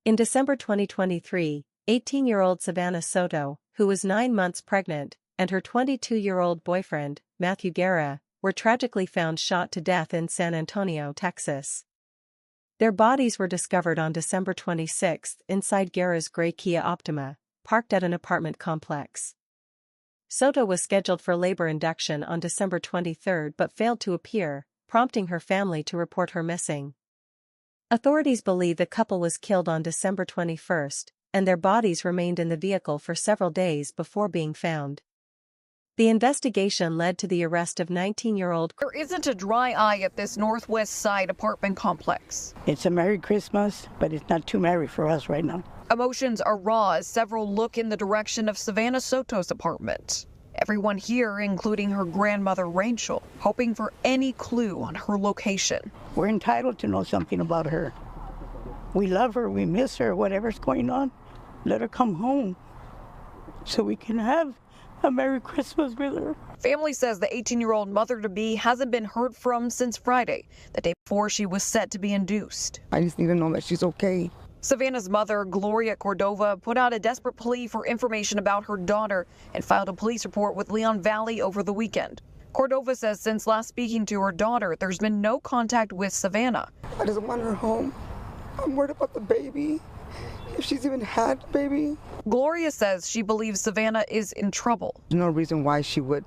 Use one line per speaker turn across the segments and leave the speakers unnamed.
In December 2023, 18-year-old Savanah Soto, who was 9 months pregnant, and her 22-year-old boyfriend, Matthew Guerra, were tragically found shot to death in San Antonio, Texas. Their bodies were discovered on December 26 inside Guerra's gray Kia Optima, parked at an apartment complex. Soto was scheduled for labor induction on December 23 but failed to appear, prompting her family to report her missing. Authorities believe the couple was killed on December 21, and their bodies remained in the vehicle for several days before being found. The investigation led to the arrest of 19-year-old.
There isn't a dry eye at this Northwest Side apartment complex.
It's a Merry Christmas, but it's not too merry for us right now.
Emotions are raw as several look in the direction of Savanah Soto's apartment. Everyone here, including her grandmother Rachel, hoping for any clue on her location.
We're entitled to know something about her. We love her, we miss her, whatever's going on. Let her come home so we can have a Merry Christmas with her.
Family says the 18-year-old mother-to-be hasn't been heard from since Friday, the day before she was set to be induced.
I just need to know that she's okay.
Savanah's mother, Gloria Cordova, put out a desperate plea for information about her daughter and filed a police report with Leon Valley over the weekend. Cordova says since last speaking to her daughter, there's been no contact with Savanah.
I just want her home. I'm worried about the baby, if she's even had a baby.
Gloria says she believes Savanah is in trouble.
There's no reason why she would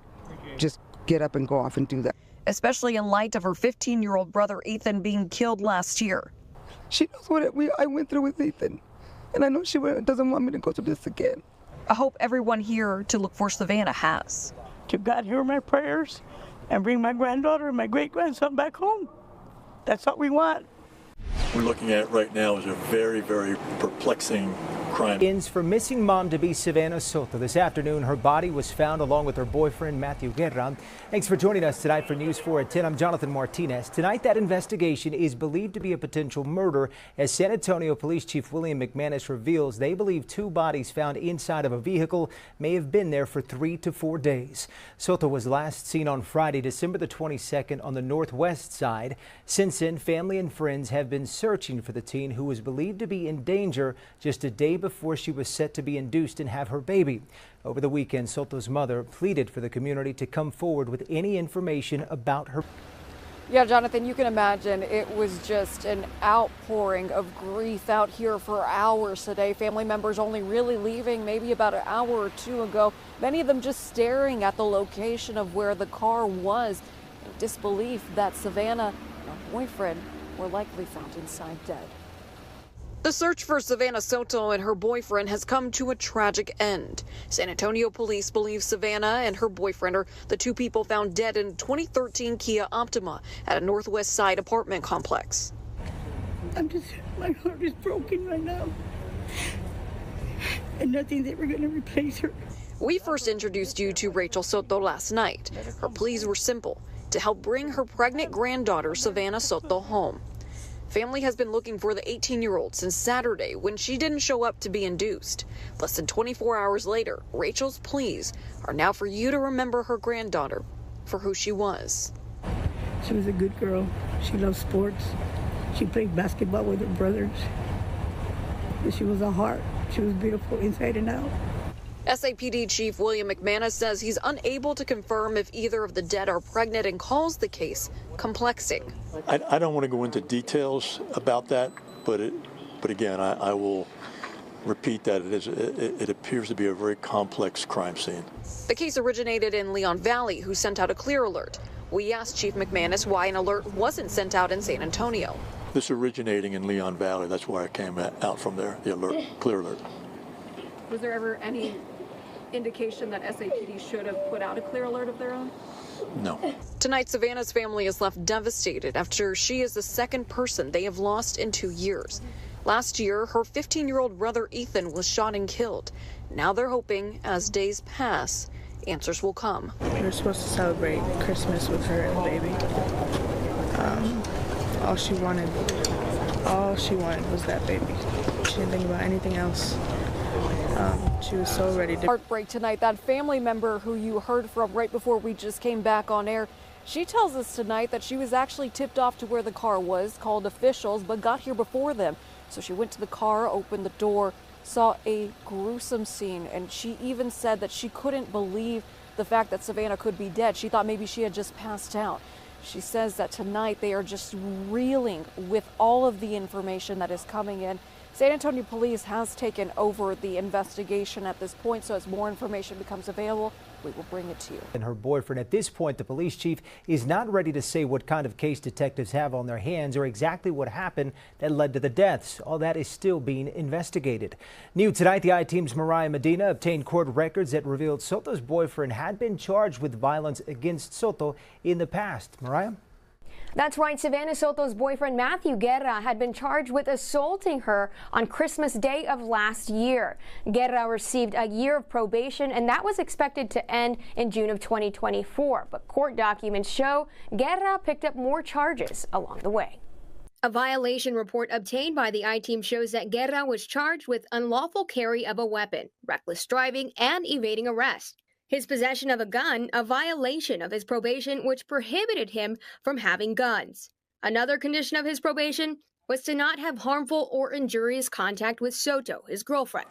just get up and go off and do that.
Especially in light of her 15-year-old brother Ethan being killed last year.
She knows what I went through with Ethan, and I know she doesn't want me to go through this again.
I hope everyone here to look for Savanah has.
To God hear my prayers and bring my granddaughter and my great-grandson back home. That's what we want.
We're looking at right now is a very, very perplexing crime.
Ends for missing mom-to-be Savanah Soto. This afternoon, her body was found along with her boyfriend, Matthew Guerra. Thanks for joining us tonight for News 4 at 10. I'm Jonathan Martinez. Tonight, that investigation is believed to be a potential murder, as San Antonio Police Chief William McManus reveals they believe 2 bodies found inside of a vehicle may have been there for 3 to 4 days. Soto was last seen on Friday, December the 22nd on the Northwest Side. Since then, family and friends have been searching for the teen who was believed to be in danger just a day before she was set to be induced and have her baby. Over the weekend, Soto's mother pleaded for the community to come forward with any information about her.
Yeah, Jonathan, you can imagine it was just an outpouring of grief out here for hours today. Family members only really leaving maybe about an hour or 2 ago. Many of them just staring at the location of where the car was in disbelief that Savanah and her boyfriend were likely found inside dead.
The search for Savanah Soto and her boyfriend has come to a tragic end. San Antonio police believe Savanah and her boyfriend are the 2 people found dead in a 2013 Kia Optima at a Northwest Side apartment complex.
My heart is broken right now. And nothing's ever going to replace her.
We first introduced you to Rachel Soto last night. Her pleas were simple: to help bring her pregnant granddaughter Savanah Soto home. Family has been looking for the 18-year-old since Saturday when she didn't show up to be induced. Less than 24 hours later, Rachel's pleas are now for you to remember her granddaughter for who she was.
She was a good girl. She loved sports. She played basketball with her brothers. And she was a heart. She was beautiful inside and out.
SAPD Chief William McManus says he's unable to confirm if either of the dead are pregnant and calls the case complexing.
I don't want to go into details about that, but again, I will repeat that it appears to be a very complex crime scene.
The case originated in Leon Valley, who sent out a clear alert. We asked Chief McManus why an alert wasn't sent out in San Antonio.
This originating in Leon Valley, that's why I came out from there, the alert, clear alert.
Was there ever any indication that SAPD should have put out a clear alert of their own?
No.
Tonight, Savanah's family is left devastated after she is the second person they have lost in 2 years. Last year, her 15-year-old brother Ethan was shot and killed. Now they're hoping, as days pass, answers will come.
We were supposed to celebrate Christmas with her and the baby. All she wanted was that baby. She didn't think about anything else. She was so ready to.
Heartbreak tonight. That family member who you heard from right before we just came back on air, she tells us tonight that she was actually tipped off to where the car was, called officials, but got here before them. So she went to the car, opened the door, saw a gruesome scene, and she even said that she couldn't believe the fact that Savanah could be dead. She thought maybe she had just passed out. She says that tonight they are just reeling with all of the information that is coming in. San Antonio Police has taken over the investigation at this point, so as more information becomes available, we will bring it to you.
And her boyfriend. At this point, the police chief is not ready to say what kind of case detectives have on their hands or exactly what happened that led to the deaths. All that is still being investigated. New tonight, the I-Team's Mariah Medina obtained court records that revealed Soto's boyfriend had been charged with violence against Soto in the past. Mariah?
That's right. Savanah Soto's boyfriend, Matthew Guerra, had been charged with assaulting her on Christmas Day of last year. Guerra received a year of probation, and that was expected to end in June of 2024. But court documents show Guerra picked up more charges along the way. A violation report obtained by the I-Team shows that Guerra was charged with unlawful carry of a weapon, reckless driving, and evading arrest. His possession of a gun, a violation of his probation, which prohibited him from having guns. Another condition of his probation was to not have harmful or injurious contact with Soto, his girlfriend.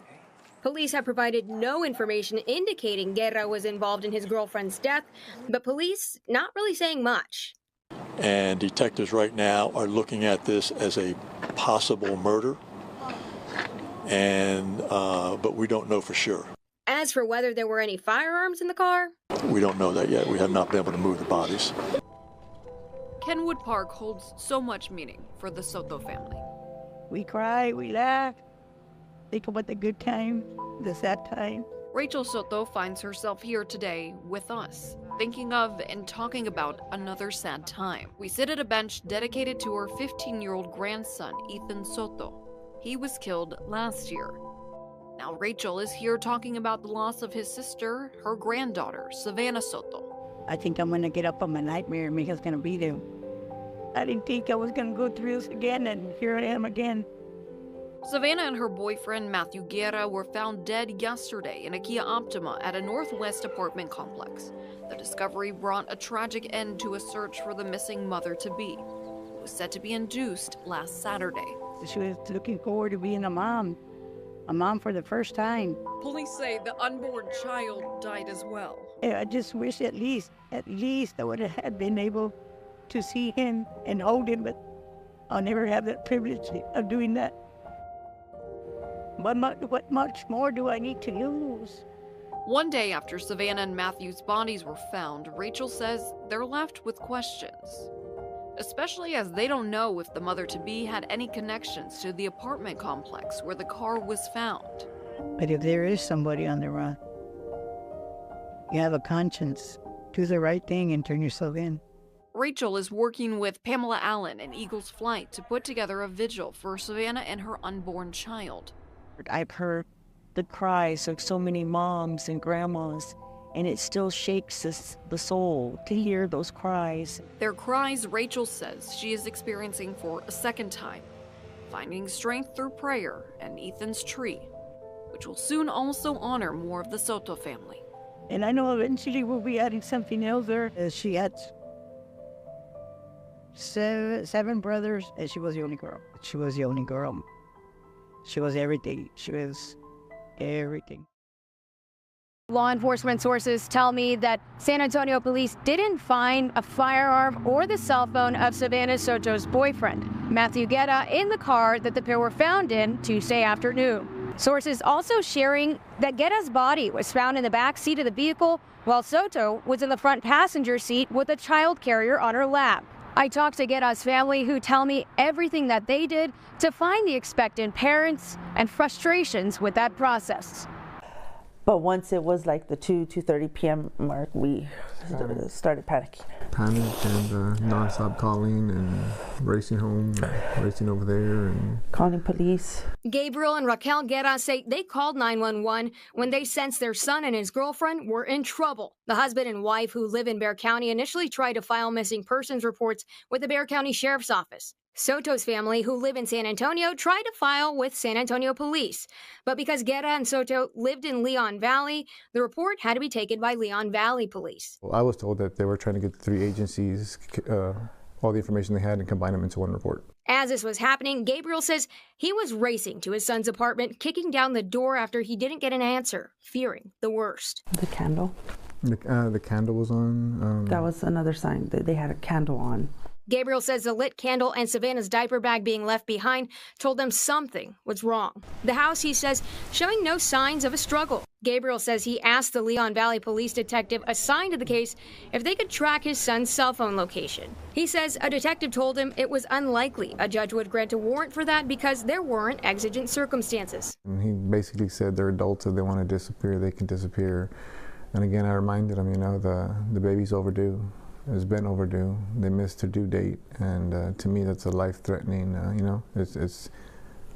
Police have provided no information indicating Guerra was involved in his girlfriend's death, but police not really saying much.
And detectives right now are looking at this as a possible murder, and but we don't know for sure.
As for whether there were any firearms in the car,
we don't know that yet. We have not been able to move the bodies.
Kenwood Park holds so much meaning for the Soto family.
We cry, we laugh, think about the good time, the sad time.
Rachel Soto finds herself here today with us, thinking of and talking about another sad time. We sit at a bench dedicated to her 15-year-old grandson, Ethan Soto. He was killed last year. Now Rachel is here talking about the loss of his sister, her granddaughter, Savanah Soto.
I think I'm going to get up on my nightmare and Mika's going to be there. I didn't think I was going to go through this again, and here I am again.
Savanah and her boyfriend, Matthew Guerra, were found dead yesterday in a Kia Optima at a Northwest apartment complex. The discovery brought a tragic end to a search for the missing mother-to-be, who was said to be induced last Saturday.
She was looking forward to being a mom for the first time.
Police say the unborn child died as well.
I just wish at least I would have been able to see him and hold him, but I'll never have that privilege of doing that. What much more do I need to lose?
One day after Savanah and Matthew's bodies were found, Rachel says they're left with questions, especially as they don't know if the mother-to-be had any connections to the apartment complex where the car was found.
But if there is somebody on the run, you have a conscience. Do the right thing and turn yourself in.
Rachel is working with Pamela Allen and Eagles Flight to put together a vigil for Savanah and her unborn child.
I've heard the cries of so many moms and grandmas, and it still shakes the soul to hear those cries.
Their cries, Rachel says, she is experiencing for a second time, finding strength through prayer and Ethan's tree, which will soon also honor more of the Soto family.
And I know eventually we'll be adding something else there. She had seven brothers, and she was the only girl. She was the only girl. She was everything. She was everything.
law enforcement sources tell me that San Antonio police didn't find a firearm or the cell phone of Savanah Soto's boyfriend, Matthew Guerra, in the car that the pair were found in Tuesday afternoon. Sources also sharing that Guerra's body was found in the back seat of the vehicle, while Soto was in the front passenger seat with a child carrier on her lap. I talked to Guerra's family, who tell me everything that they did to find the expectant parents and frustrations with that process.
But once it was like the 2:30 p.m. mark, we started panicking.
Panicked and non-stop calling and racing home, racing over there, and
calling police.
Gabriel and Raquel Guerra say they called 911 when they sensed their son and his girlfriend were in trouble. The husband and wife, who live in Bexar County, initially tried to file missing persons reports with the Bexar County Sheriff's Office. Soto's family, who live in San Antonio, tried to file with San Antonio Police. But because Guerra and Soto lived in Leon Valley, the report had to be taken by Leon Valley Police.
Well, I was told that they were trying to get the three agencies all the information they had and combine them into one report.
As this was happening, Gabriel says he was racing to his son's apartment, kicking down the door after he didn't get an answer, fearing the worst.
The candle.
The candle was on.
That was another sign that they had a candle on.
Gabriel says the lit candle and Savanah's diaper bag being left behind told them something was wrong. The house, he says, showing no signs of a struggle. Gabriel says he asked the Leon Valley police detective assigned to the case if they could track his son's cell phone location. He says a detective told him it was unlikely a judge would grant a warrant for that because there weren't exigent circumstances.
And he basically said they're adults, if they want to disappear, they can disappear. And again, I reminded him, the baby's overdue. It's been overdue. They missed their due date, and to me, that's a life-threatening.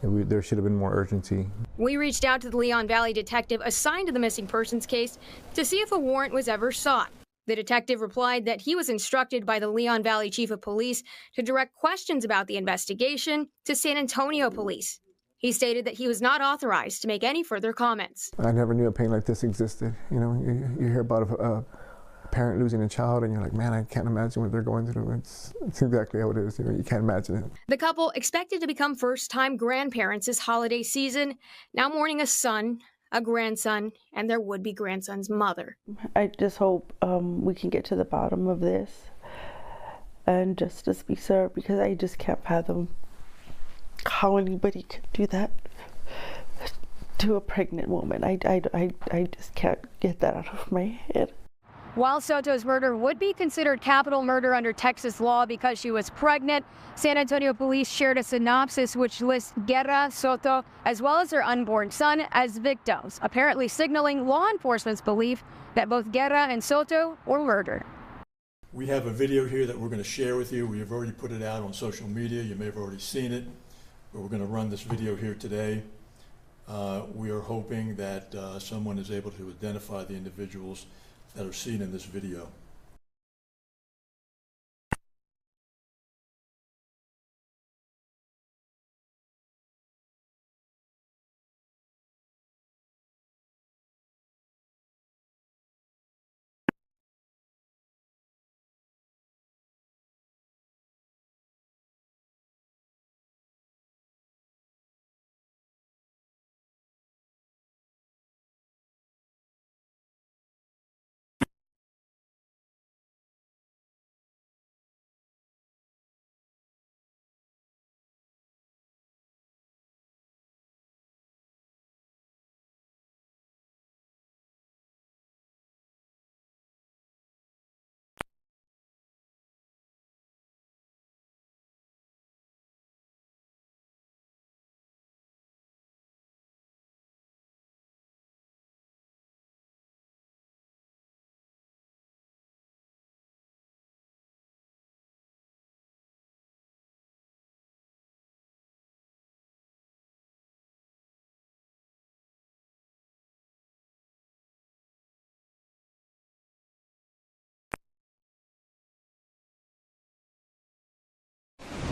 There should have been more urgency.
We reached out to the Leon Valley detective assigned to the missing persons case to see if a warrant was ever sought. The detective replied that he was instructed by the Leon Valley chief of police to direct questions about the investigation to San Antonio police. He stated that he was not authorized to make any further comments.
I never knew a pain like this existed. You hear about a parent losing a child, and you're like, man, I can't imagine what they're going through. It's exactly how it is. You can't imagine it.
The couple, expected to become first-time grandparents this holiday season, now mourning a son, a grandson, and their would-be grandson's mother.
I just hope we can get to the bottom of this and justice be served, because I just can't fathom how anybody could do that to a pregnant woman. I just can't get that out of my head.
While Soto's murder would be considered capital murder under Texas law because she was pregnant, San Antonio police shared a synopsis which lists Guerra, Soto, as well as her unborn son as victims, apparently signaling law enforcement's belief that both Guerra and Soto were murdered.
We have a video here that we're going to share with you. We have already put it out on social media. You may have already seen it, but we're going to run this video here today. We are hoping that someone is able to identify the individuals that are seen in this video.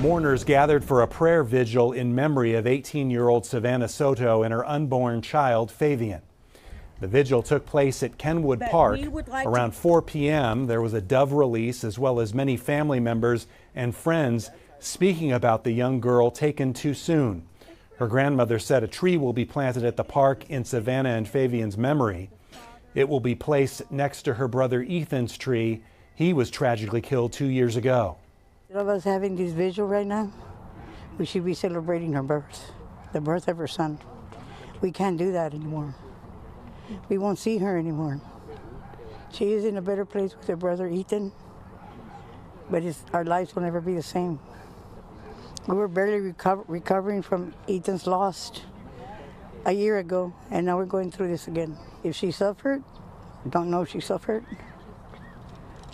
Mourners gathered for a prayer vigil in memory of 18-year-old Savanah Soto and her unborn child, Fabian. The vigil took place at Kenwood Park. Around 4 p.m., there was a dove release, as well as many family members and friends speaking about the young girl taken too soon. Her grandmother said a tree will be planted at the park in Savanah and Fabian's memory. It will be placed next to her brother Ethan's tree. He was tragically killed 2 years ago.
All of us having this vigil right now, we should be celebrating her birth, the birth of her son. We can't do that anymore. We won't see her anymore. She is in a better place with her brother Ethan, but our lives will never be the same. We were barely recovering from Ethan's loss a year ago, and now we're going through this again. If she suffered, don't know if she suffered.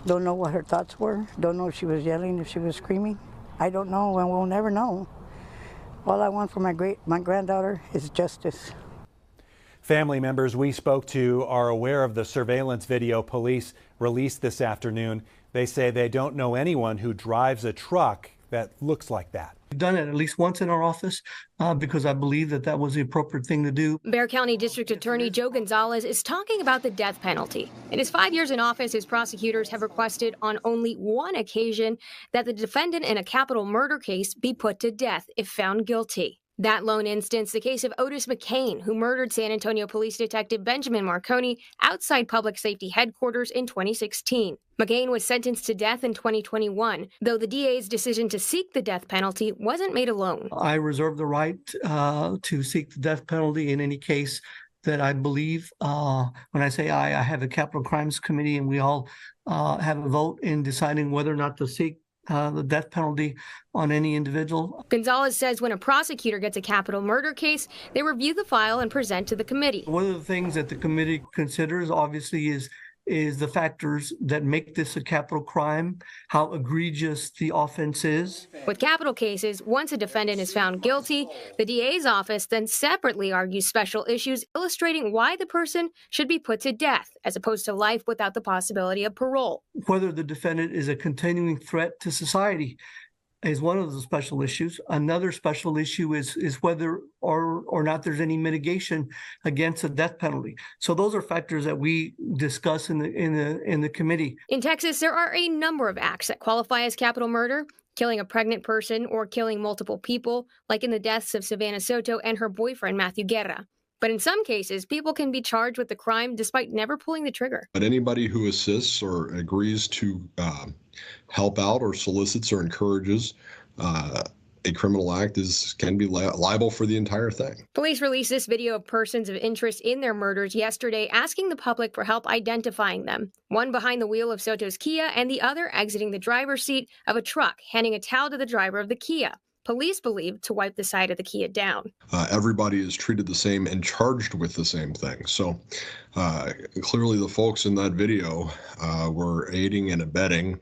Don't know what her thoughts were. Don't know if she was yelling, if she was screaming. I don't know, and we'll never know. All I want for my granddaughter is justice.
Family members we spoke to are aware of the surveillance video police released this afternoon. They say they don't know anyone who drives a truck that looks like that.
We've done it at least once in our office because I believe that was the appropriate thing to do.
Bexar County District Attorney Joe Gonzalez is talking about the death penalty. In his 5 years in office, his prosecutors have requested on only one occasion that the defendant in a capital murder case be put to death if found guilty. That lone instance, the case of Otis McCain, who murdered San Antonio Police Detective Benjamin Marconi outside Public Safety Headquarters in 2016. McCain was sentenced to death in 2021, though the DA's decision to seek the death penalty wasn't made alone.
I reserve the right to seek the death penalty in any case that I believe, when I say I have a capital crimes committee and we all have a vote in deciding whether or not to seek the death penalty on any individual.
Gonzalez says when a prosecutor gets a capital murder case, they review the file and present to the committee.
One of the things that the committee considers, obviously, is the factors that make this a capital crime, how egregious the offense is.
With capital cases, once a defendant is found guilty, the DA's office then separately argues special issues illustrating why the person should be put to death, as opposed to life without the possibility of parole.
Whether the defendant is a continuing threat to society is one of the special issues. Another special issue is whether or not there's any mitigation against a death penalty. So those are factors that we discuss in the committee.
In Texas, there are a number of acts that qualify as capital murder. Killing a pregnant person or killing multiple people, like in the deaths of Savanah Soto and her boyfriend, Matthew Guerra. But in some cases, people can be charged with the crime despite never pulling the trigger.
But anybody who assists or agrees to help out or solicits or encourages a criminal act can be liable for the entire thing.
Police released this video of persons of interest in their murders yesterday, asking the public for help identifying them. One behind the wheel of Soto's Kia and the other exiting the driver's seat of a truck, handing a towel to the driver of the Kia. Police believe to wipe the side of the Kia down.
Everybody is treated the same and charged with the same thing. So clearly the folks in that video were aiding and abetting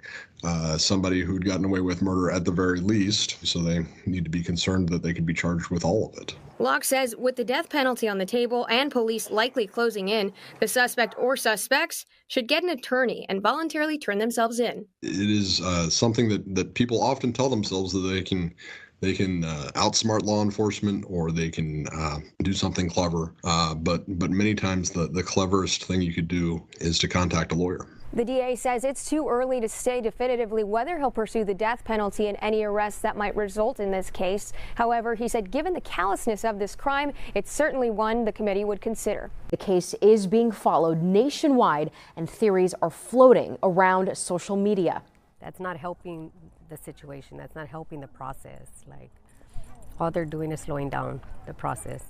somebody who'd gotten away with murder at the very least. So they need to be concerned that they could be charged with all of it.
Locke says with the death penalty on the table and police likely closing in, the suspect or suspects should get an attorney and voluntarily turn themselves in.
It is something that people often tell themselves that they can outsmart law enforcement or they can do something clever. But many times the cleverest thing you could do is to contact a lawyer.
The DA says it's too early to say definitively whether he'll pursue the death penalty and any arrests that might result in this case. However, he said given the callousness of this crime, it's certainly one the committee would consider.
The case is being followed nationwide and theories are floating around social media.
That's not helping the situation. That's not helping the process. Like, all they're doing is slowing down the process.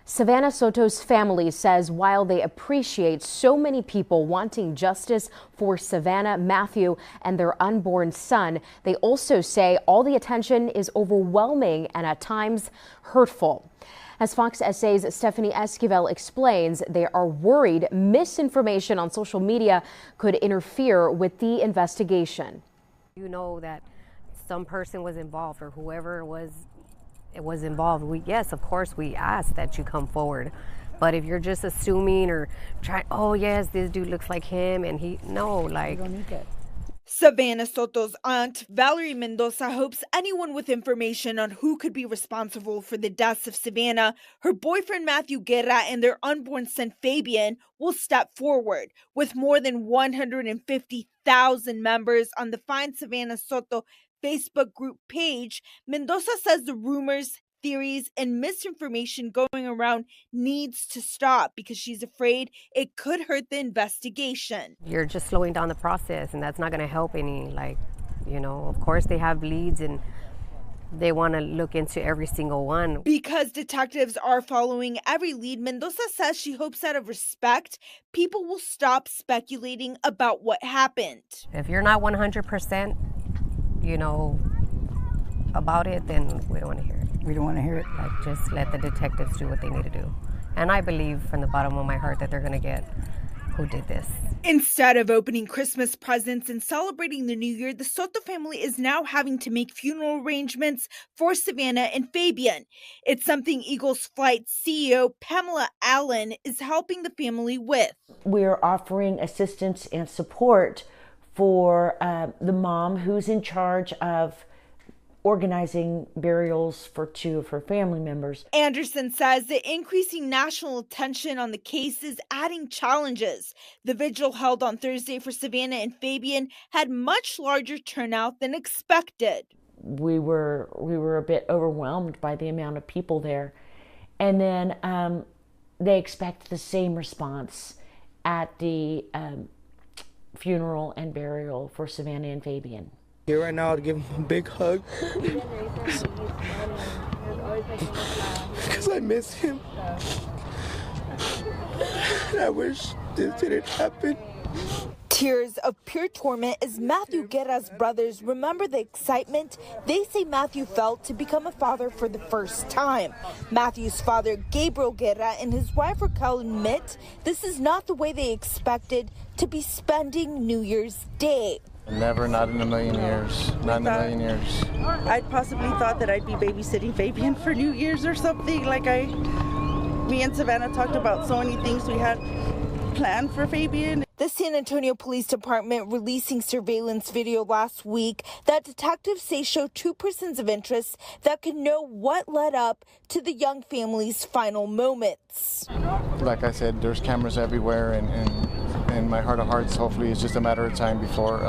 Savanah Soto's family says while they appreciate so many people wanting justice for Savanah, Matthew, and their unborn son, they also say all the attention is overwhelming and at times hurtful. As Fox SA's Stephanie Esquivel explains, they are worried misinformation on social media could interfere with the investigation.
You know that some person was involved or whoever was involved. Yes, of course, we ask that you come forward. But if you're just assuming or trying, oh yes, this dude looks like him, and like.
You don't need that. Savanah Soto's aunt, Valerie Mendoza, hopes anyone with information on who could be responsible for the deaths of Savanah, her boyfriend Matthew Guerra, and their unborn son Fabian will step forward. With more than 150,000 members on the Find Savanah Soto Facebook group page, Mendoza says the rumors, theories, and misinformation going around needs to stop because she's afraid it could hurt the investigation.
You're just slowing down the process, and that's not going to help any. Of course they have leads and they want to look into every single one.
Because detectives are following every lead, Mendoza says she hopes out of respect, people will stop speculating about what happened.
If you're not 100%, about it, then we don't want to hear it.
We don't want to hear it.
Just let the detectives do what they need to do. And I believe from the bottom of my heart that they're going to get who did this.
Instead of opening Christmas presents and celebrating the new year, the Soto family is now having to make funeral arrangements for Savanah and Fabian. It's something Eagles Flight CEO Pamela Allen is helping the family with.
We're offering assistance and support for the mom who's in charge of organizing burials for 2 of her family members.
Anderson says the increasing national attention on the case is adding challenges. The vigil held on Thursday for Savanah and Fabian had much larger turnout than expected.
We were a bit overwhelmed by the amount of people there. And then they expect the same response at the funeral and burial for Savanah and Fabian.
Here right now to give him a big hug because I miss him. And I wish this didn't happen.
Tears of pure torment as Matthew Guerra's brothers remember the excitement they say Matthew felt to become a father for the first time. Matthew's father, Gabriel Guerra, and his wife Raquel admit this is not the way they expected to be spending New Year's Day.
Never, not in a million years. Not in a million years.
I'd possibly thought that I'd be babysitting Fabian for New Year's or something. Like me and Savanah talked about so many things we had planned for Fabian.
The San Antonio Police Department releasing surveillance video last week that detectives say show 2 persons of interest that could know what led up to the young family's final moments.
Like I said, there's cameras everywhere, and in my heart of hearts, hopefully it's just a matter of time before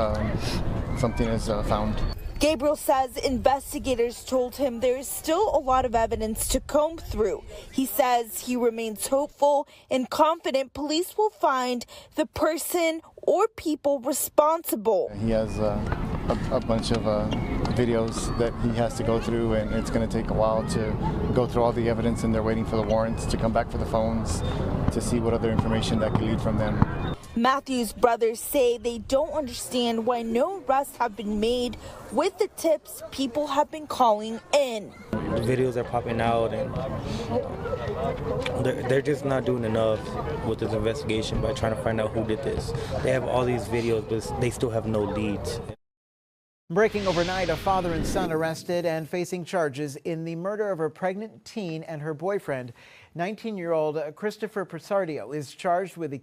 something is found.
Gabriel says investigators told him there is still a lot of evidence to comb through. He says he remains hopeful and confident police will find the person or people responsible.
He has a bunch of videos that he has to go through, and it's going to take a while to go through all the evidence, and they're waiting for the warrants to come back for the phones to see what other information that could lead from them.
Matthew's brothers say they don't understand why no arrests have been made with the tips people have been calling in.
The videos are popping out, and they're just not doing enough with this investigation by trying to find out who did this. They have all these videos, but they still have no leads.
Breaking overnight, a father and son arrested and facing charges in the murder of a pregnant teen and her boyfriend. 19-year-old Christopher Persardio is charged with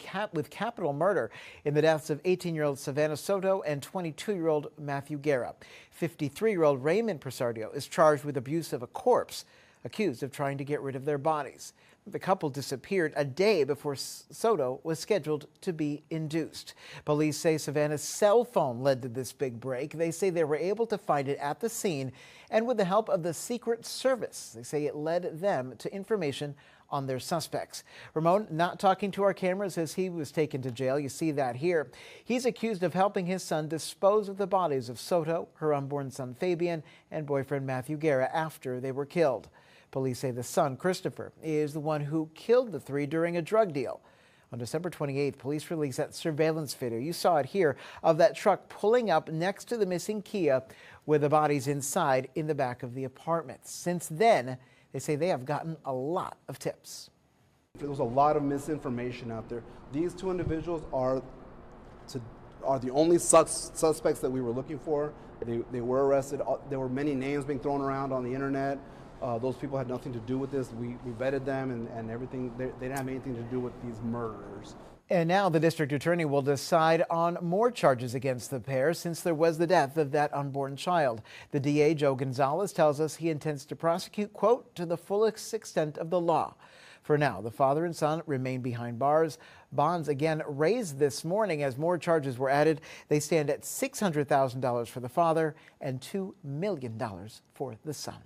capital murder in the deaths of 18-year-old Savanah Soto and 22-year-old Matthew Guerra. 53-year-old Raymond Persardio is charged with abuse of a corpse, accused of trying to get rid of their bodies. The couple disappeared a day before Soto was scheduled to be induced. Police say Savanah's cell phone led to this big break. They say they were able to find it at the scene, and with the help of the Secret Service, they say it led them to information on their suspects. Ramon not talking to our cameras as he was taken to jail. You see that here. He's accused of helping his son dispose of the bodies of Soto, her unborn son Fabian, and boyfriend Matthew Guerra after they were killed. Police say the son, Christopher, is the one who killed the 3 during a drug deal. On December 28th, police released that surveillance video. You saw it here of that truck pulling up next to the missing Kia with the bodies inside in the back of the apartment. Since then, they say they have gotten a lot of tips.
There was a lot of misinformation out there. These 2 individuals are the only suspects that we were looking for. They were arrested. There were many names being thrown around on the internet. Those people had nothing to do with this. We vetted them and everything. They didn't have anything to do with these murders.
And now the district attorney will decide on more charges against the pair since there was the death of that unborn child. The DA, Joe Gonzalez, tells us he intends to prosecute, quote, to the fullest extent of the law. For now, the father and son remain behind bars. Bonds again raised this morning as more charges were added. They stand at $600,000 for the father and $2 million for the son.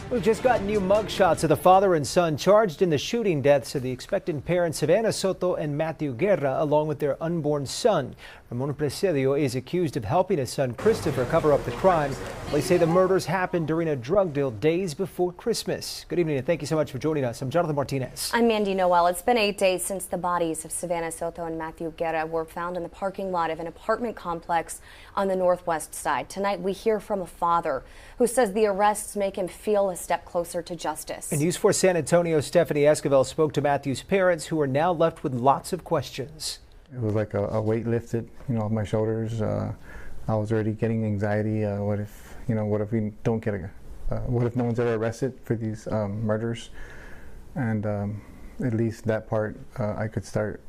We've just got new mugshots of the father and son charged in the shooting deaths of the expectant parents Savanah Soto and Matthew Guerra, along with their unborn son. Ramon Presidio is accused of helping his son Christopher cover up the crime. They say the murders happened during a drug deal days before Christmas. Good evening and thank you so much for joining us. I'm Jonathan Martinez.
I'm Mandy Noel. It's been 8 days since the bodies of Savanah Soto and Matthew Guerra were found in the parking lot of an apartment complex on the northwest side. Tonight we hear from a father who says the arrests make him feel a step closer to justice.
And News 4 San Antonio's Stephanie Esquivel spoke to Matthew's parents, who are now left with lots of questions.
It was like a weight lifted, off my shoulders. I was already getting anxiety. What if we don't get what if no one's ever arrested for these murders? And at least that part, I could start,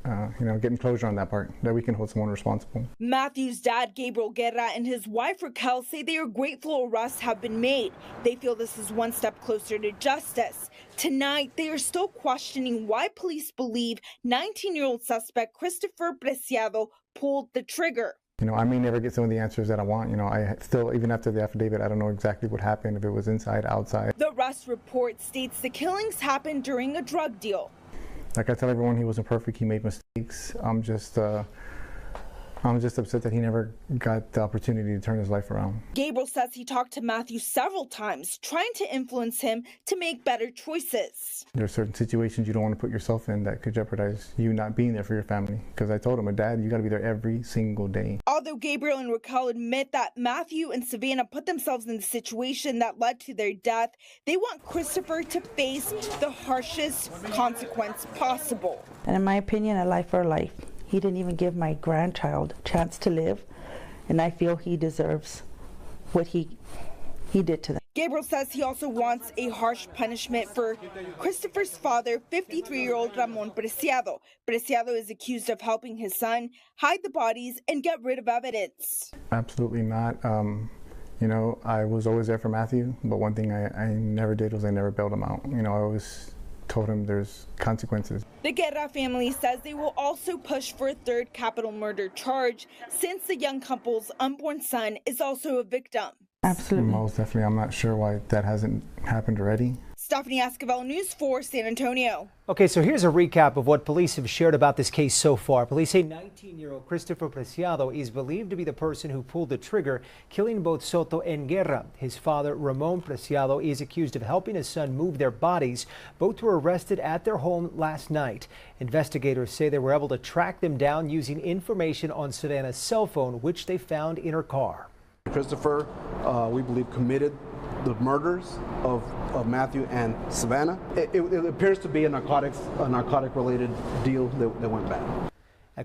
getting closure on that part, that we can hold someone responsible.
Matthew's dad, Gabriel Guerra, and his wife, Raquel, say they are grateful arrests have been made. They feel this is one step closer to justice. Tonight, they are still questioning why police believe 19-year-old suspect Christopher Preciado pulled the trigger.
I may never get some of the answers that I want. I still, even after the affidavit, I don't know exactly what happened, if it was inside, outside.
The arrest report states the killings happened during a drug deal.
Like I tell everyone, he wasn't perfect. He made mistakes. I'm just upset that he never got the opportunity to turn his life around.
Gabriel says he talked to Matthew several times, trying to influence him to make better choices.
There are certain situations you don't want to put yourself in that could jeopardize you not being there for your family. Because I told him, Dad, you got to be there every single day.
Although Gabriel and Raquel admit that Matthew and Savanah put themselves in the situation that led to their death, they want Christopher to face the harshest consequence possible.
And in my opinion, a life for a life. He didn't even give my grandchild a chance to live, and I feel he deserves what he did to them.
Gabriel says he also wants a harsh punishment for Christopher's father, 53-year-old Ramon Preciado. Preciado is accused of helping his son hide the bodies and get rid of evidence.
Absolutely not. I was always there for Matthew, but one thing I never did was I never bailed him out. I always told him there's consequences.
The Guerra family says they will also push for a third capital murder charge since the young couple's unborn son is also a victim.
Absolutely.
Most definitely. I'm not sure why that hasn't happened already.
Stephanie Esquivel, News 4, San Antonio.
Okay, so here's a recap of what police have shared about this case so far. Police say 19-year-old Christopher Preciado is believed to be the person who pulled the trigger, killing both Soto and Guerra. His father, Ramon Preciado, is accused of helping his son move their bodies. Both were arrested at their home last night. Investigators say they were able to track them down using information on Savanah's cell phone, which they found in her car.
Christopher, we believe, committed the murders of Matthew and Savanah. It appears to be a narcotic-related deal that went bad.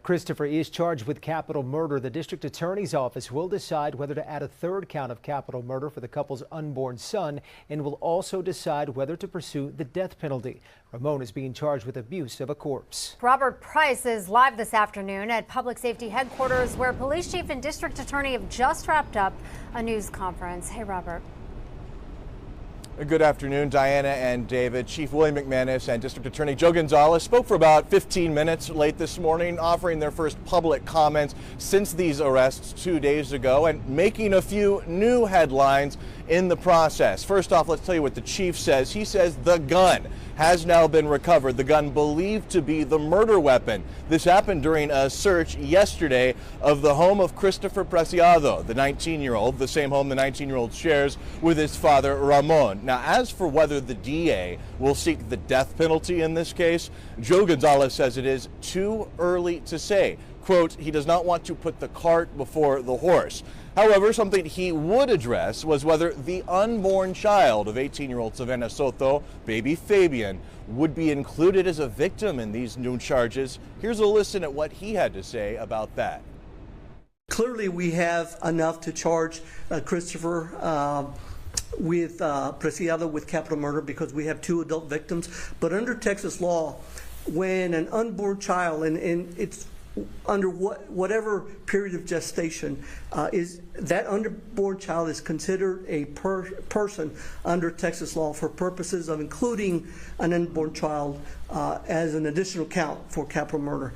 Christopher is charged with capital murder. The district attorney's office will decide whether to add a third count of capital murder for the couple's unborn son and will also decide whether to pursue the death penalty. Ramon is being charged with abuse of a corpse.
Robert Price is live this afternoon at Public Safety Headquarters, where police chief and district attorney have just wrapped up a news conference. Hey, Robert.
Good afternoon, Diana and David. Chief William McManus and District Attorney Joe Gonzalez spoke for about 15 minutes late this morning, offering their first public comments since these arrests 2 days ago and making a few new headlines in the process. First off, let's tell you what the chief says. He says the gun has now been recovered, the gun believed to be the murder weapon. This happened during a search yesterday of the home of Christopher Preciado, the 19-year-old, the same home the 19-year-old shares with his father, Ramon. Now, as for whether the DA will seek the death penalty in this case, Joe Gonzalez says it is too early to say. Quote, he does not want to put the cart before the horse. However, something he would address was whether the unborn child of 18-year-old Savanah Soto, baby Fabian, would be included as a victim in these new charges. Here's a listen at what he had to say about that.
Clearly, we have enough to charge Christopher with Preciado with capital murder because we have 2 adult victims. But under Texas law, when an unborn child, and it's under whatever period of gestation, is that unborn child is considered a person under Texas law for purposes of including an unborn child as an additional count for capital murder.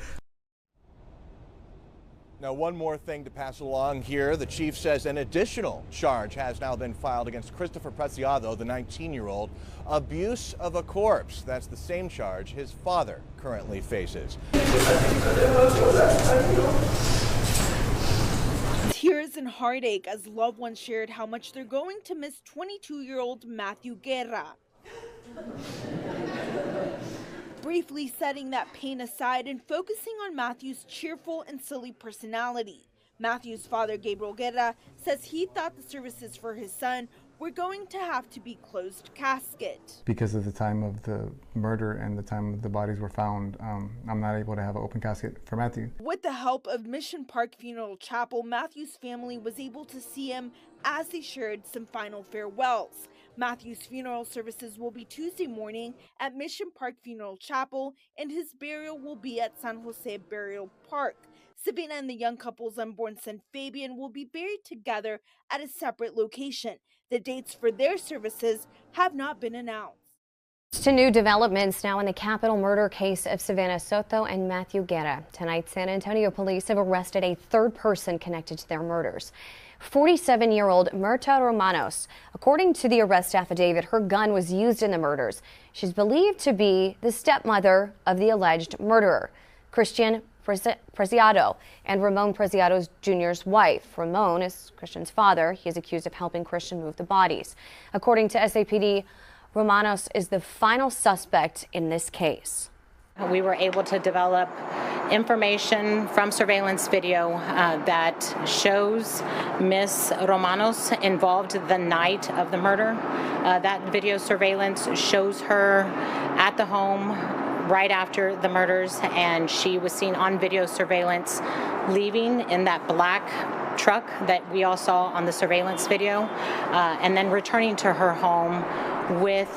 Now, one more thing to pass along here. The chief says an additional charge has now been filed against Christopher Preciado, the 19-year-old, abuse of a corpse. That's the same charge his father currently faces.
Tears and heartache as loved ones shared how much they're going to miss 22-year-old Matthew Guerra. Briefly setting that pain aside and focusing on Matthew's cheerful and silly personality. Matthew's father, Gabriel Guerra, says he thought the services for his son were going to have to be closed casket.
Because of the time of the murder and the time the bodies were found, I'm not able to have an open casket for Matthew.
With the help of Mission Park Funeral Chapel, Matthew's family was able to see him as they shared some final farewells. Matthew's funeral services will be Tuesday morning at Mission Park Funeral Chapel, and his burial will be at San Jose Burial Park. Savanah and the young couple's unborn son Fabian will be buried together at a separate location. The dates for their services have not been announced.
To new developments now in the capital murder case of Savanah Soto and Matthew Guerra. Tonight, San Antonio police have arrested a third person connected to their murders. 47-year-old Mirta Romanos. According to the arrest affidavit, her gun was used in the murders. She's believed to be the stepmother of the alleged murderer, Christian Preciado, and Ramon Preciado Jr.'s wife. Ramon is Christian's father. He is accused of helping Christian move the bodies. According to SAPD, Romanos is the final suspect in this case.
We were able to develop information from surveillance video that shows Miss Romanos involved the night of the murder. That video surveillance shows her at the home right after the murders, and she was seen on video surveillance leaving in that black truck that we all saw on the surveillance video, and then returning to her home with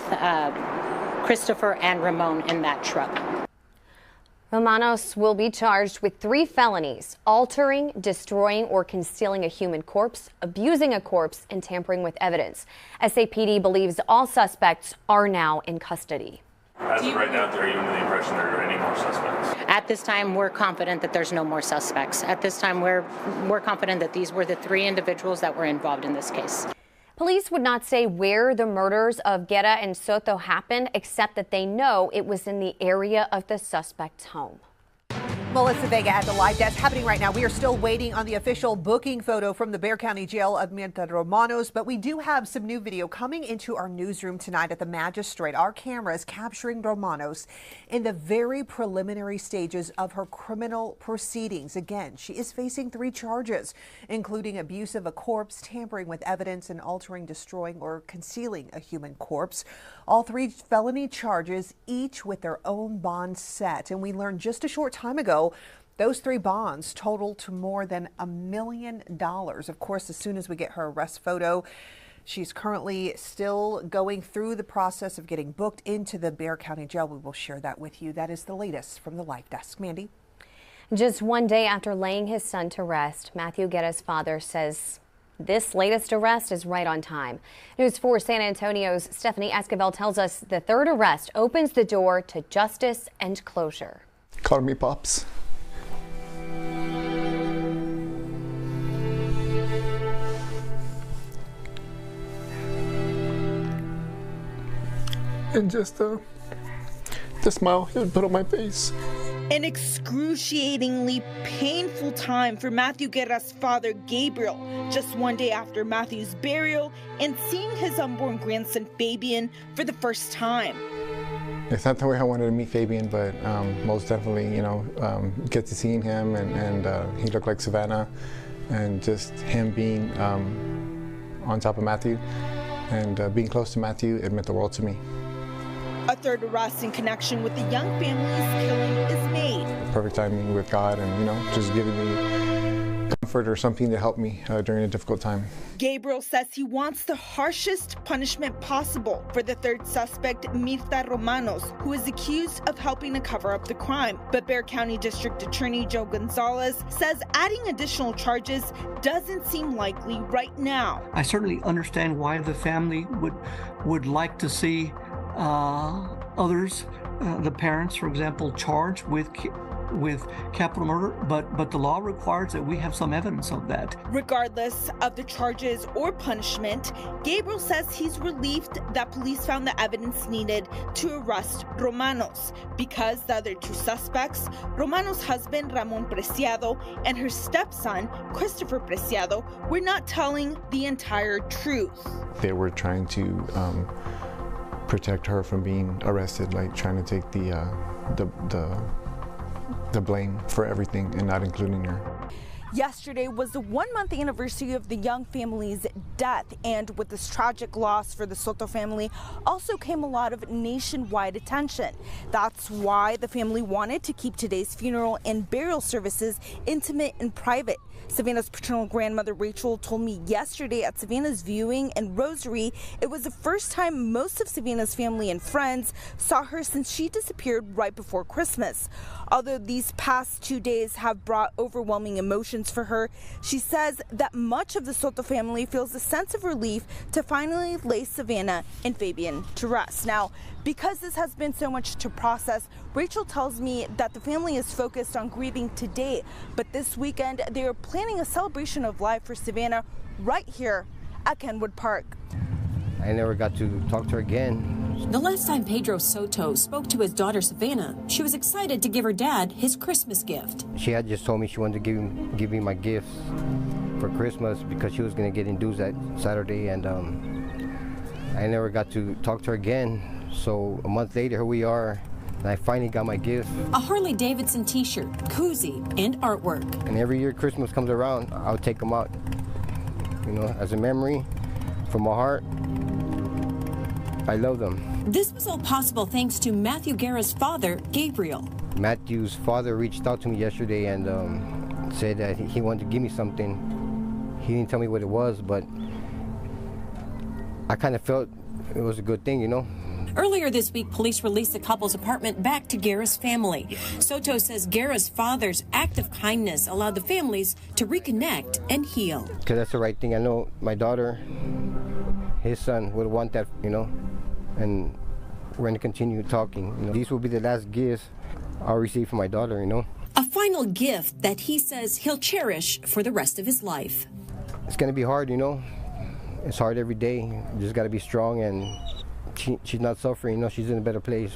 Christopher and Ramon in that truck.
Romanos will be charged with 3 felonies: altering, destroying, or concealing a human corpse, abusing a corpse, and tampering with evidence. SAPD believes all suspects are now in custody.
As of right now, are you under the impression there are any more suspects?
At this time, we're confident that there's no more suspects. At this time, we're confident that these were the 3 individuals that were involved in this case.
Police would not say where the murders of Guerra and Soto happened, except that they know it was in the area of the suspect's home.
Melissa Vega at the live desk happening right now. We are still waiting on the official booking photo from the Bexar County Jail of Mirta Romanos, but we do have some new video coming into our newsroom tonight at the magistrate. Our cameras capturing Romanos in the very preliminary stages of her criminal proceedings. Again, she is facing 3 charges, including abuse of a corpse, tampering with evidence, and altering, destroying, or concealing a human corpse. All 3 felony charges, each with their own bond set. And we learned just a short time ago those 3 bonds total to more than $1 million. Of course, as soon as we get her arrest photo, she's currently still going through the process of getting booked into the Bexar County Jail. We will share that with you. That is the latest from the live desk. Mandy.
Just one day after laying his son to rest, Matthew Guerra's father says this latest arrest is right on time. News 4 San Antonio's Stephanie Esquivel tells us the 3rd arrest opens the door to justice and closure.
Call me Pops. And just the smile he would put on my face.
An excruciatingly painful time for Matthew Guerra's father, Gabriel, just one day after Matthew's burial and seeing his unborn grandson, Fabian, for the first time.
It's not the way I wanted to meet Fabian, but most definitely, get to seeing him, and he looked like Savanah, and just him being on top of Matthew and being close to Matthew, it meant the world to me.
A 3rd arrest in connection with the young family's killing is made.
Perfect timing with God, and just giving me comfort or something to help me during a difficult time.
Gabriel says he wants the harshest punishment possible for the 3rd suspect, Mirta Romanos, who is accused of helping to cover up the crime. But Bexar County District Attorney Joe Gonzalez says adding additional charges doesn't seem likely right now.
I certainly understand why the family would like to see others, the parents, for example, charged with capital murder, but the law requires that we have some evidence of that.
Regardless of the charges or punishment, Gabriel says he's relieved that police found the evidence needed to arrest Romanos, because the other 2 suspects, Romanos' husband Ramon Preciado and her stepson Christopher Preciado, were not telling the entire truth.
They were trying to protect her from being arrested, like trying to take the blame for everything and not including her.
Yesterday was the 1-month anniversary of the young family's death, and with this tragic loss for the Soto family also came a lot of nationwide attention. That's why the family wanted to keep today's funeral and burial services intimate and private. Savanah's paternal grandmother Rachel told me yesterday at Savanah's viewing and rosary, it was the first time most of Savanah's family and friends saw her since she disappeared right before Christmas. Although these past 2 days have brought overwhelming emotions for her, she says that much of the Soto family feels a sense of relief to finally lay Savanah and Fabian to rest. Now, because this has been so much to process, Rachel tells me that the family is focused on grieving today, but this weekend they are planning a celebration of life for Savanah right here at Kenwood Park.
I never got to talk to her again.
The last time Pedro Soto spoke to his daughter Savanah, she was excited to give her dad his Christmas gift.
She had just told me she wanted to give me my gifts for Christmas because she was going to get induced that Saturday, and I never got to talk to her again. So a month later, here we are, and I finally got my gift.
A Harley Davidson t-shirt, koozie, and artwork.
And every year Christmas comes around, I'll take them out, you know, as a memory from my heart. I love them.
This was all possible thanks to Matthew Guerra's father, Gabriel.
Matthew's father reached out to me yesterday and said that he wanted to give me something. He didn't tell me what it was, but I kind of felt it was a good thing, you know.
Earlier this week, police released the couple's apartment back to Guerra's family. Soto says Guerra's father's act of kindness allowed the families to reconnect and heal.
Because that's the right thing. I know my daughter, his son, would want that, you know, and we're going to continue talking. You know, these will be the last gifts I'll receive from my daughter, you know.
A final gift that he says he'll cherish for the rest of his life.
It's going to be hard, you know. It's hard every day. You just got to be strong, and she's not suffering, you know, she's in a better place.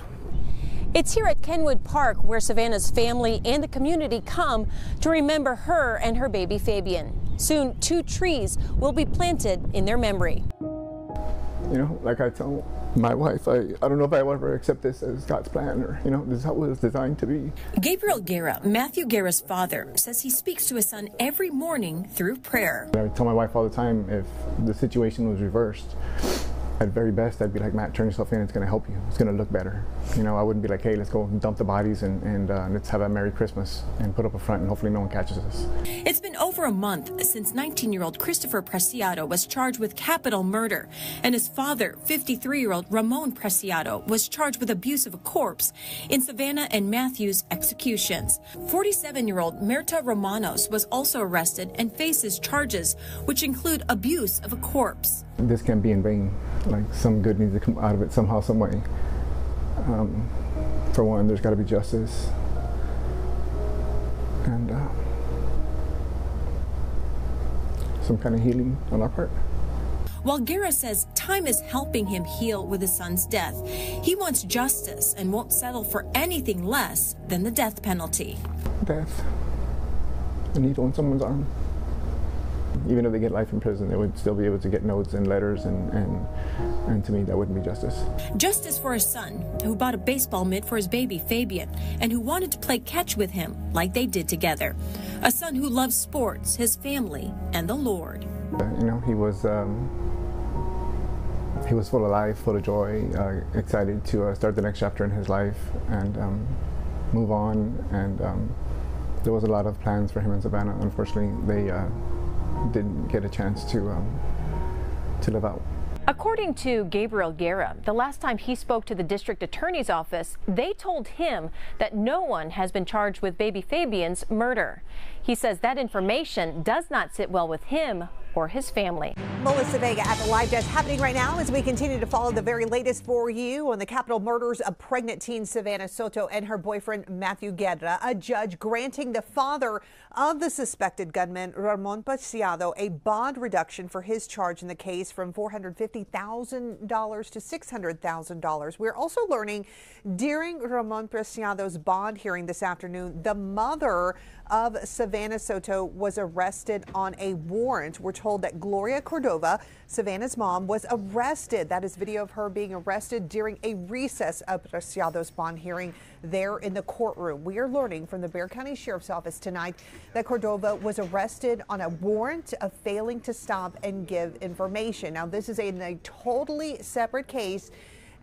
It's here at Kenwood Park where Savanah's family and the community come to remember her and her baby Fabian. Soon, 2 trees will be planted in their memory.
You know, like I tell my wife, I don't know if I will ever accept this as God's plan, or, you know, this is how it was designed to be.
Gabriel Guerra, Matthew Guerra's father, says he speaks to his son every morning through prayer.
I tell my wife all the time, if the situation was reversed, at very best, I'd be like, Matt, turn yourself in, it's going to help you. It's going to look better. You know, I wouldn't be like, hey, let's go dump the bodies and let's have a Merry Christmas and put up a front and hopefully no one catches us.
It's been over a month since 19-year-old Christopher Preciado was charged with capital murder, and his father, 53-year-old Ramon Preciado, was charged with abuse of a corpse in Savanah and Matthew's executions. 47-year-old Mirta Romanos was also arrested and faces charges which include abuse of a corpse.
This can't be in vain. Like, some good needs to come out of it somehow, some way. For one, there's got to be justice, and some kind of healing on our part.
While Guerra says time is helping him heal with his son's death, he wants justice and won't settle for anything less than the death penalty.
Death. A needle in someone's arm. Even if they get life in prison, they would still be able to get notes and letters, and to me, that wouldn't be justice.
Justice for his son, who bought a baseball mitt for his baby Fabian, and who wanted to play catch with him like they did together. A son who loves sports, his family, and the Lord.
You know, he was full of life, full of joy, excited to start the next chapter in his life and move on. And there was a lot of plans for him and Savanah. Unfortunately, they didn't get a chance to live out.
According to Gabriel Guerra, the last time he spoke to the district attorney's office, they told him that no one has been charged with baby Fabian's murder. He says that information does not sit well with him or his family.
Melissa Vega at the live desk, happening right now as we continue to follow the very latest for you on the capital murders of pregnant teen Savanah Soto and her boyfriend Matthew Guerra. A judge granting the father of the suspected gunman Ramon Preciado a bond reduction for his charge in the case from $450,000 to $600,000. We're also learning during Ramon Preciado's bond hearing this afternoon, the mother of Savanah Soto was arrested on a warrant. We're told told that Gloria Cordova, Savanah's mom, was arrested. That is video of her being arrested during a recess of Preciado's bond hearing there in the courtroom. We are learning from the Bexar County Sheriff's Office tonight that Cordova was arrested on a warrant of failing to stop and give information. Now, this is a totally separate case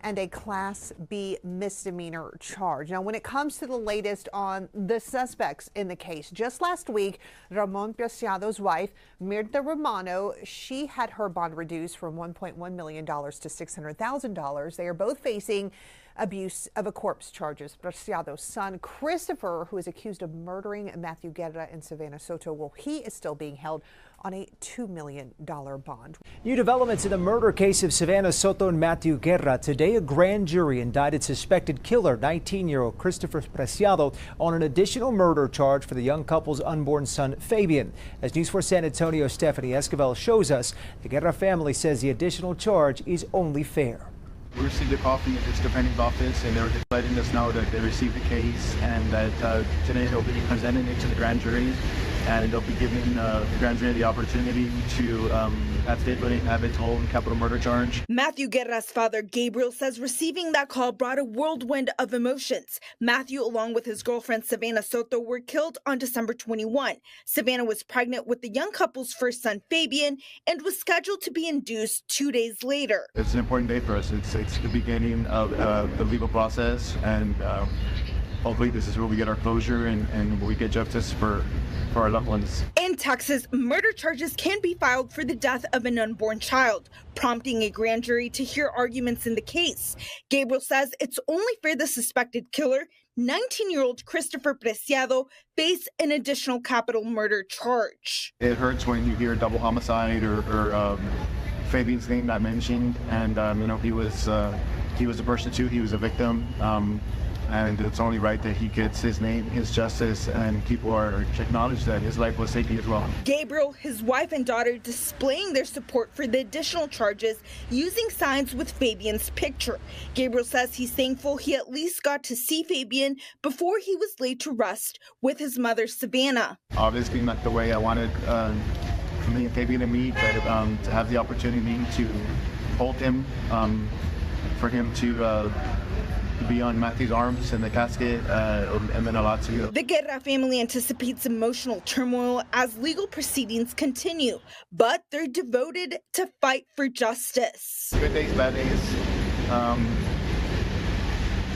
and a Class B misdemeanor charge. Now, when it comes to the latest on the suspects in the case, just last week, Ramon Preciado's wife, Mirta Romano, she had her bond reduced from $1.1 million to $600,000. They are both facing abuse of a corpse charges. Preciado's son, Christopher, who is accused of murdering Matthew Guerra and Savanah Soto, well, he is still being held on a $2 million bond.
New developments in the murder case of Savanah Soto and Matthew Guerra. Today, a grand jury indicted suspected killer, 19-year-old Christopher Preciado, on an additional murder charge for the young couple's unborn son, Fabian. As News 4 San Antonio's Stephanie Esquivel shows us, the Guerra family says the additional charge is only fair.
We received a call from the district attorney's office, and they were just letting us know that they received the case and that today they'll be presenting it to the grand jury, and they'll be giving the grand jury the opportunity to, at state voting, have its whole capital murder charge.
Matthew Guerra's father, Gabriel, says receiving that call brought a whirlwind of emotions. Matthew, along with his girlfriend Savanah Soto, were killed on December 21. Savanah was pregnant with the young couple's first son, Fabian, and was scheduled to be induced 2 days later.
It's an important day for us. It's the beginning of the legal process, and hopefully this is where we get our closure and we get justice for our loved ones.
In Texas, murder charges can be filed for the death of an unborn child, prompting a grand jury to hear arguments in the case. Gabriel says it's only fair the suspected killer, 19-year-old Christopher Preciado, face an additional capital murder charge.
It hurts when you hear double homicide or Fabian's name not mentioned, and you know, he was a person too. He was a victim, and it's only right that he gets his name, his justice, and people are acknowledge that his life was taken as well.
Gabriel, his wife and daughter displaying their support for the additional charges using signs with Fabian's picture. Gabriel says he's thankful he at least got to see Fabian before he was laid to rest with his mother, Savanah.
Obviously not the way I wanted me and Fabian to meet, but to have the opportunity to hold him, for him to be on Matthew's arms in the casket, it meant a lot to you.
The Guerra family anticipates emotional turmoil as legal proceedings continue, but they're devoted to fight for justice.
Good days, bad days.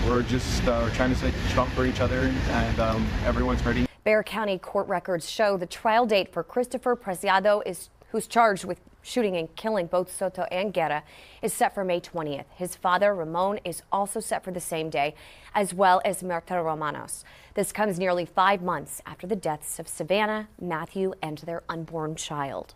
We're just trying to stay strong for each other, and everyone's hurting.
Bexar County court records show the trial date for Christopher Preciado, who's charged with shooting and killing both Soto and Guerra, is set for May 20th. His father, Ramon, is also set for the same day, as well as Mirta Romanos. This comes nearly 5 months after the deaths of Savanah, Matthew, and their unborn child.